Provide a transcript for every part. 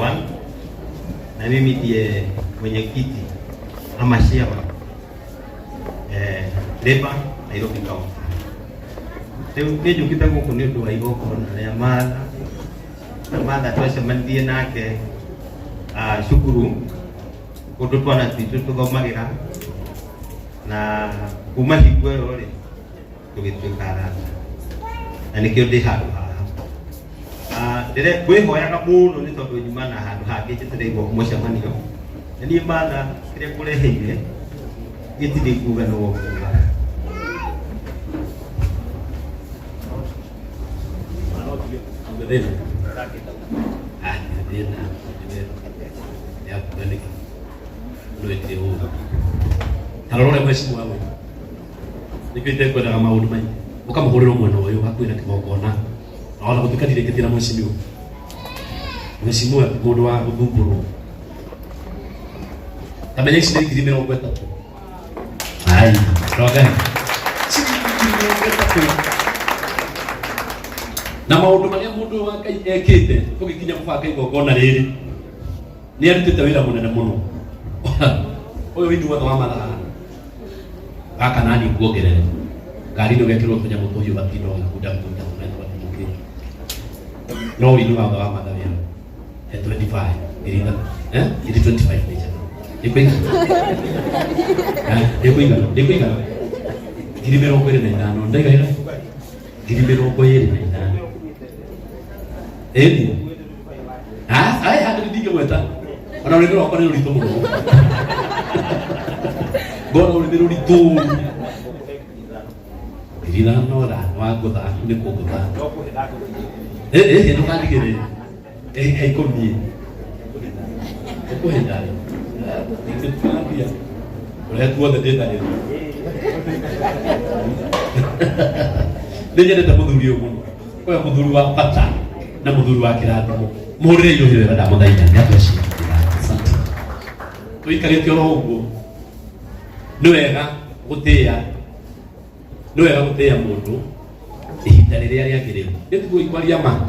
1 na mimi ndiye mwenyekiti ama chairman Labour Nairobi County. Leo kita guku ni undu wa igokona ya Martha twacemanirie nake cukuru kundu twana twitu tuthomagira na kuma hingo ĩyo rĩ tũgĩtuĩka arata na nĩkĩo ndĩ handũ haha. Ngwĩhoyaga mũno nĩ tondũ nyuma na handũ hangĩ njĩtĩrĩirwo mũcemanio na niĩ Martha kĩrĩa ngũreheire gĩtirĩ kuga no kuga. Tarore mweci mwawe nikwite kwenda maundu mai ukamuhurira mwena uyu hakuina kigongona naona gutikatire kitira mweci mwe mundu wa guthumburu kamenya icinde ngiri 30 ai roga na maundu maria mundu wa Ngai ekite tugikinya kubanga igongona riri ni arutite wira munene muno uyu windu wa mathaa gaka nani kuongerere ngari ndo gekirwo tunyamu tuhiu batindo gikuda kuda kunaitwa timuki no windu wa mathaa wira 25 irinda it 25 meja ikuinga ikuinga ngiri 25 ndaiga ira ngiri 25 edi ai hadi ndinge mweta ona ule ndo akore uri tomuno gora uri ndo tu irina nora wagutha ni kugutha ndo kandigire komi ko henda ndio ule tuone data leo ndio ndio muthuri uyu kwa muthuri wa pata na muthuri wa kirathimo murire yo hiyo nda muthaina nyapeshi asante tuikarite oro uguo ni wega gutia mundu ihinda riria riagiriru nitugo ikwaria ma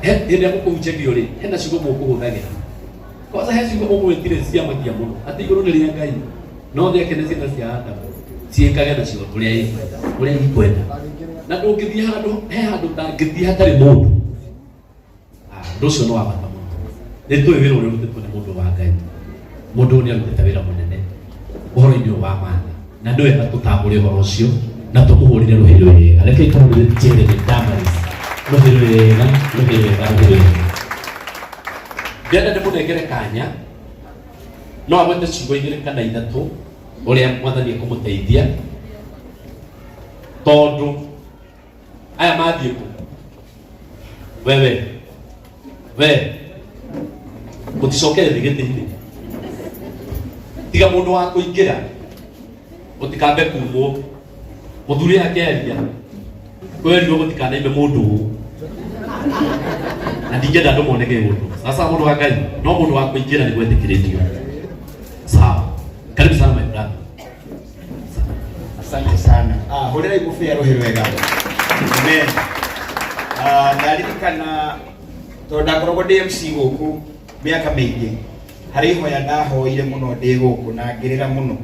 hende mukuchegio ri henda cigo mukuguthagira kwanza hezi cigo mugwetire ciama kia muno ati iguru ni ria Ngai no thia kene ciana cia Adamu ciikage na cigo uria ikwenda na ndungithia handu tangithia hatari mundu ndocio no abata muno nitwe wira uria rutitwo ni mundu wa Ngai mundu ni arutite wira munene uhoro-ini wa Martha na ndio wega tutambure uhoro ucio na tumuhurire ruhiro wega reke ikamure tichere ni Damaris ruhiro wega ndenda ndimunengere kanya no agwete ciugo igiri kana ithatu uria mwathani ekumuteithia tondu aya mathie ku we uticokere thigiti-ini tiga mundu wa kuingira utikambe kumwo muthuri akeria kwerio gutikanaime mundu na ndingenda andu monege undu sasa mundu wa Ngai no mundu wa kuingira ni gwetikiritio sawa. Karibu sana my brother. Asante sana. Horera ikufia rohero wega. Amen. Ndaririkana tonda ngoragwo ndi MC guku miaka mingi hari hoya ndahoire muno ndi guku na ngirira muno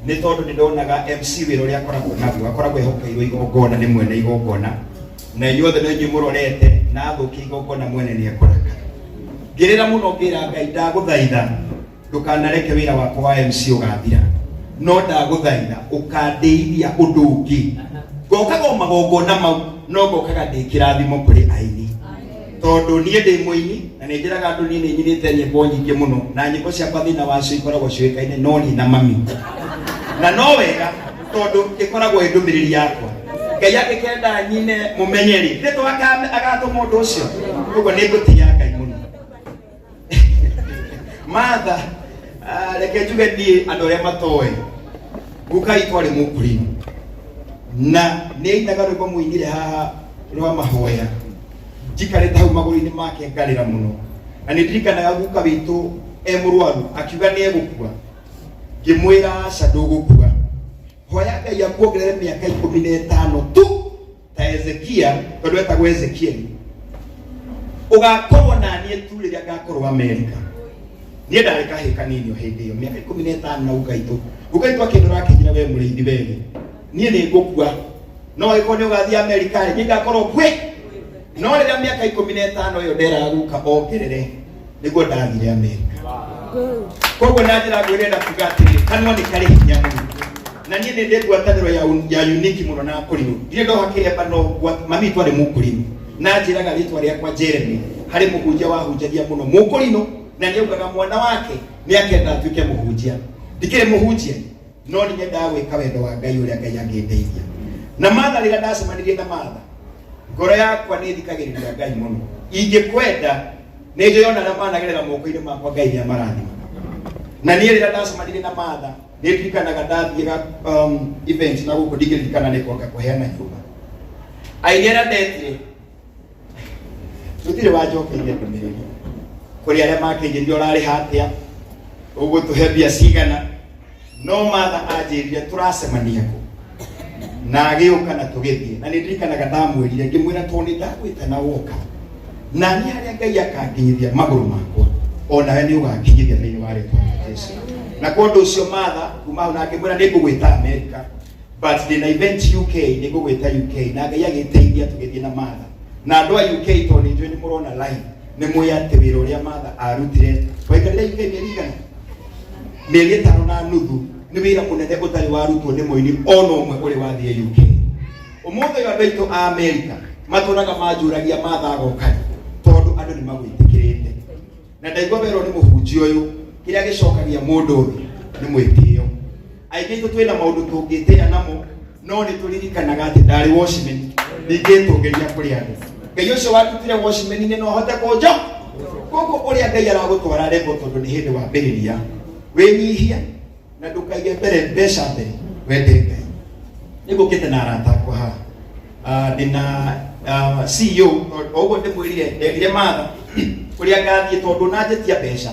ni tondu nindonaga MC wira uria akoragwo ehokeirwo igongona ni mwene igongona na inyuothe no inyuĩ murorete na athukia igongona mwene ni ekoraga ngirira muno ngira Ngai ndaguthaitha ndukanareke wira wakwa wa MC ugathira no ndaguthaitha ukandeithia undu ungi ngokaga magongona mau no ngokaga ndi kirathimo kuri aini tondu nie ndi muini na ni njiraga andu ni nyinite nyimbo nyingi muno na nyimbo cia thina wacio ikoragwo ciuikaine no ni na mami na no wega tondu ikoragwo indumiriri yakwa Ngai akikenda nyine mumenyeri nito agatuma undu ucio uguo ni ngutia Ngai muno Martha reke njuge ndi andu aria matoe guka itwari mukurima na ni ainaga rwimbo muinire haha rwa mahoya njikarite hau maguru-ini make ngarira muno na nindirikanaga guka witu murwaru akiuga ni egukua ngimwira aca ndugukua hoya Ngai akuongerere miaka 15 tu ta Ezekia tondu etagwo Ezekieli ugakorwo na niĩ tu rĩrĩa ngakorwo Amerika. Niĩ ndarĩ kahĩĩ kanini o hĩndĩ ĩyo mĩaka 15 na ugaitwo akĩndora akĩnjĩra we mũrĩithi wege niĩ nĩ ngũkua no ĩkorwo nĩ ũgathiĩ Amerika rĩ ngakorwo kwĩ no rĩrĩa mĩaka 15 ĩyo nderaga gũka ongerere nĩguo ndathire Amerika. Koguo na njĩra ngwĩrenda kuga atĩrĩ kanua nĩ karĩ hinya mũno na niĩ nĩ ndĩ ngwatanĩro ya unique mũno na kũrimũ. Ndiĩ ndoha kĩrĩa no mami twarĩ mũkũrimũ na njĩraga rĩtwa rĩakwa Jeremy harĩ mũhunjia wahunjagia mũno mũkũrinũ na nĩaugaga mwana wake nĩ akenda atuĩke mũhunjia. Ndikĩrĩ mũhunjia no nĩ nyendaga gwĩka wendo wa Ngai ũrĩa Ngai angĩndeithia. Na Martha rĩrĩa ndacemanirie na Martha ngoro yakwa nĩ thikagĩrĩria Ngai mũno. Ingĩkwenda nĩ njũyona na managerera moko-inĩ makwa Ngai nĩ amarathima. Na niĩ rĩrĩa ndacemanirie na Martha nĩ ndirikanaga ndathiĩ event na gũkũ ndingĩririkana nĩ kwanga kũheana nyũmba. Aini arĩa ndetire tũtirĩ wanjokeire ndũmĩrĩri kũrĩ arĩa makĩnjĩria ũrarĩ hatĩa ũgũtũhe mbia cigana no Martha anjĩrire tũracemania kũ na agĩũka na tũgĩthiĩ na nĩ ndirikanaga ndamwĩrire ngĩmwĩra tondũ nĩ ndagwĩte na woka na niĩ harĩa Ngai akanginyithia magũrũ makwa onawe nĩ ũgakinyithia thĩinĩ wa rĩtwa rĩa Jesũ. Na kwa ũndũ ũcio Martha kuma hau na ngĩmwĩra nĩ ngũgwĩta America but ndĩna event UK nĩ ngũgwĩta UK na Ngai agĩteithia tũgĩthiĩ na Martha na andũ a UK tondũ nĩ nĩ mũrona live nĩ mwĩ atĩ wĩra ũrĩa Martha arutire waikarire UK mĩeri igana mĩeri 5 na nuthu nĩ wĩra mũnene ũtarĩ warutwo nĩ mũini ona ũmwe ũrĩ wathiĩ UK. Ũmũthĩ ũyũ andũ aitũ a America matũraga manjũragia Martha agoka tondũ andũ nĩ magwĩtĩkĩrĩte na ndaigua wĩra nĩ mũhunjia ũyũ kĩrĩa gĩcokagia mũndũ ũyũ nĩ mwĩtĩo. Aingĩ aitũ twĩna maũndũ tũngĩtĩa namo no nĩ tũririkanaga atĩ ndarĩ watchman ningĩtũngeria kũrĩ andũ. Ngai ũcio watutire watchman-inĩ no hote kũnjo koguo ũrĩa Ngai aragũtwara rebo tondũ nĩ hĩndĩ wambĩrĩria wĩnyihia na ndũkaige mbere mbeca mbere wende Ngai. Nĩgũkĩte na arata akwa haha ndĩna CEO ũguo ndĩmwĩrire ndegire Martha ũrĩa ngathiĩ tondũ nanjĩtia mbeca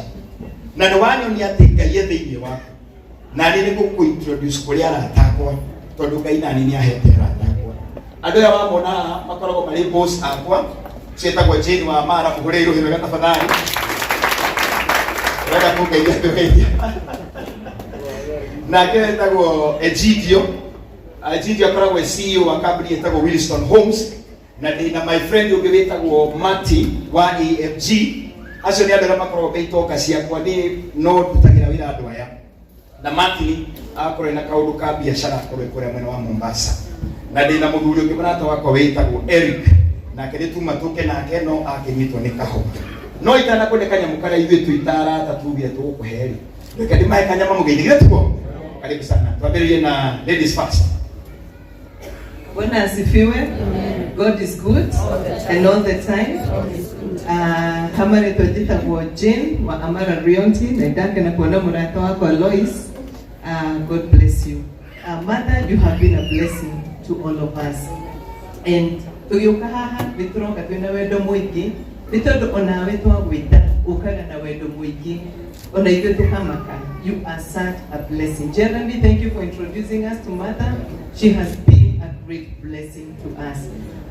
na nĩ wanyonia atĩ Ngai e thĩinĩ waku na niĩ nĩ ngũkũ-introduce kũrĩ arata akwa tondũ Ngai nani nĩ ahete arata akwa. Andũ aya wamona haha makoragwo marĩ boss akwa ciĩtagwo Jane wa Mara mũhũrĩre rũhĩ wega tafadhali wega kũngeithia ndũgeithia nake wetagwo Egidio akoragwo CEO wa kambuni ĩtagwo Williston Homes na ndĩna my friend ũngĩ wĩtagwo Mati wa AFG. Acio nĩ andũ arĩa makoragwo beitoka ciakwa nĩ no ndutagĩra wĩra andũ aya na Mati akorwo na kaũndũ ka biacara akorwo kũrĩa mwena wa Mombasa na ndĩna mũthuri ũngĩ mũrata wakwa wĩtagwo Eric nake nĩ tuma tũke nake no akĩnyitwo nĩ kahoma no itanakwenda kanyamũ karĩa ithuĩ tũitarata tuge tũgũkũhe reke ndĩmahe kanyama mũgeithie tuko. Karibu sana. Tuambie na ladies first. Bwana asifiwe. God is good and all the time. Kama nitwetagwo Jane wa Amara Realty na ndake na kuona murata wako Lois. God bless you. Mother, you have been a blessing to all of us. And tugiuka haha nituroka twina wendo mwingi nitondo onawe twagwita ukaga na wendo mwingi ona ithuĩ tukamaka. You are such a blessing. Jeremy, thank you for introducing us to Mother. She has been a great blessing to us.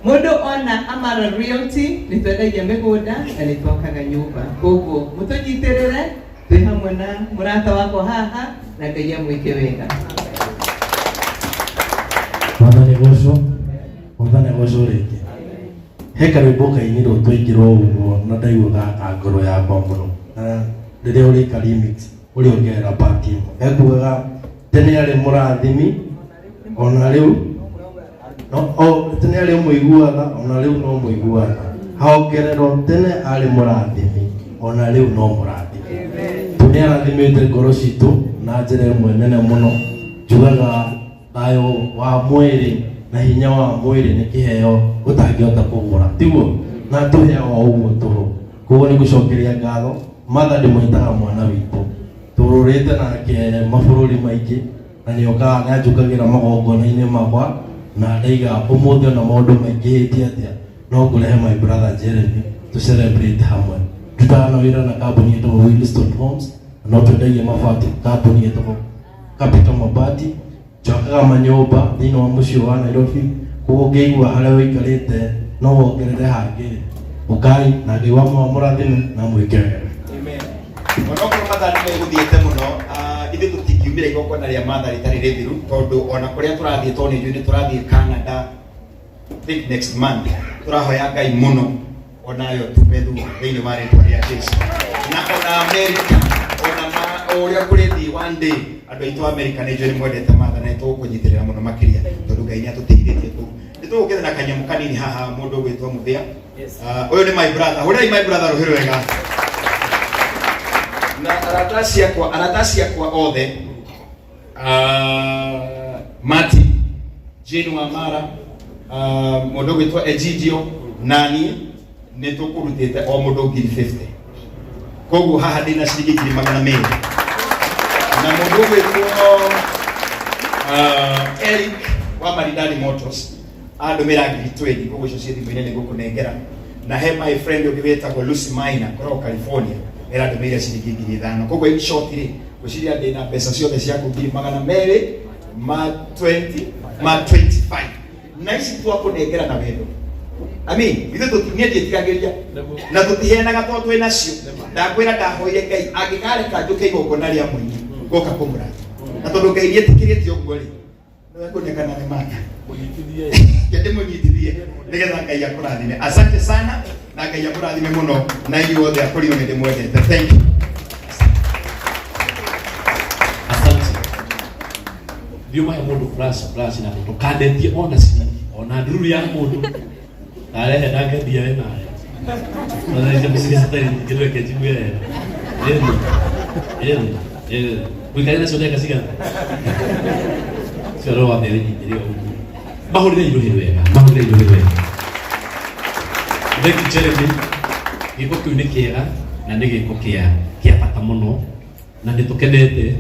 Mundu ona Amara Realty nitwendagia mĩgũnda na nitwakaga nyũmba. Koguo mũtũnyitirĩre twĩ hamwe na mũrata wako haha na Ngai amwĩke wega. Mwathani gocwo rĩngĩ. He karwĩmbo kainirwo twaingĩrwo ũguo na ndaigua gaka ngoro yakwa mũno. Rĩrĩa ũrĩka remix ũrĩa ũngĩera party ĩmwe ekuaga tene arĩ mũrathimi ona rĩu no tene arĩ mũiguaga ona rĩu no mũiguaga haongererwo tene arĩ mũrathimi ona rĩu no mũrathimi. Nĩ arathimĩte ngoro citũ na njĩra ĩmwe nene mũno njugaga thayũ wa mwĩrĩ na hinya wa mwĩrĩ nĩ kĩheo ũtangĩhota kũgũra tiguo na tũheagwo ũguo tũhũ. Koguo nĩ gũcokeria ngatho Mother ndĩmwĩtaga mwana witũ tũrũrĩte nake mabũrũri maingĩ na nĩokaga nĩanjũkagĩra magongona-inĩ makwa na ndaiga ũmũthĩ ona maũndũ maingĩhĩtie atĩa no ngũrehe my brother Jeremy to celebrate hamwe. Ndutaga na wĩra na kambuni ĩtagwo Williston Homes no twendagia mabati kambuni ĩtagwo Capital Mabati njokaga manyũmba thĩinĩ wa mũciĩ wa Nairobi. Koguo ngĩigua harĩa wĩikarĩte no wongerere hangĩ ukai na giwa mũrathime na mwĩkegera. Amen. Onokorwo mathaa nĩ megũthiĩte mũno, ithuĩ tũtingiumĩra igongona rĩa mathaa rĩtarĩ rĩthiru, tondũ ona kũrĩa tũrathiĩ tondũ nĩ nĩ tũrathiĩ Canada, I think next month. Tũrahoya Ngai mũno onayo tumethu thĩinĩ wa rĩtwa rĩa Jesũ. Na ona America, ona ũrĩa kũrĩthiĩ one day, andũ aitũ a America nĩ njũĩ nĩ mwendete mathaa na tũkũnyitĩrĩra mũno makĩria, tondũ Ngai nĩ atũteithĩtie kũu. Nĩ tũgũkĩra na kanyamũ kanini haha mũndũ ũgwĩtwo Mũthĩa. Ũyũ nĩ my brother. Hũrai my brother rũhĩ rwega. Na aratasi yakwa othe, Mati, Jane Wamara, mũndũ ũgwĩtwo Egidio, nani nĩ tũkũrutĩte o mũndũ 50. Koguo haha ndĩna ciringi 200. Na mũndũ ũgwĩtwo Eric wa Maridadi Motors andũmĩra 20, koguo icio ciĩ thimũ-inĩ nĩ ngũkũnengera. Na he my friend ũngĩ wĩtagwo Lucy Maina kũrĩa California ndũmĩire ciringi 5,000. Koguo in short rĩ, ngwĩciria ndĩna mbeca ciothe ciaku 200 ma 20 ma 25. Na ici twakũnengera na wendo. Amen. Ithuĩ tũtinie ndĩtigagĩria na tũtiheanaga tondũ twĩ nacio. Ndakwĩra ndahoire Ngai angĩkareka njũke igongona rĩa mũini ngoka kũmũrathima. Na tondũ Ngai nĩetĩkĩrĩte ũguo rĩ, nĩ kũnekana nĩ maka. Kende mũnyitithie nigetha Ngai akũrathime. Asante sana na Ngai akũrathime mũno na inyuothe akũrio nĩ ndĩmwendete. Thank you. Asante. Ndio maana mũndũ flash na tũkandetie ona ciringi ona nduru ya mũndũ arehe ndakendia we nawe. Na ndio msikiza kidogo kijibu yeye. Wikaenda sio kazi gani? Sio roho mbele ndio. Mahorire iruhĩ wega. Theki Jeremy, gĩko kĩu nĩ kĩega na nĩ gĩko kĩa bata mũno na nĩ tũkenete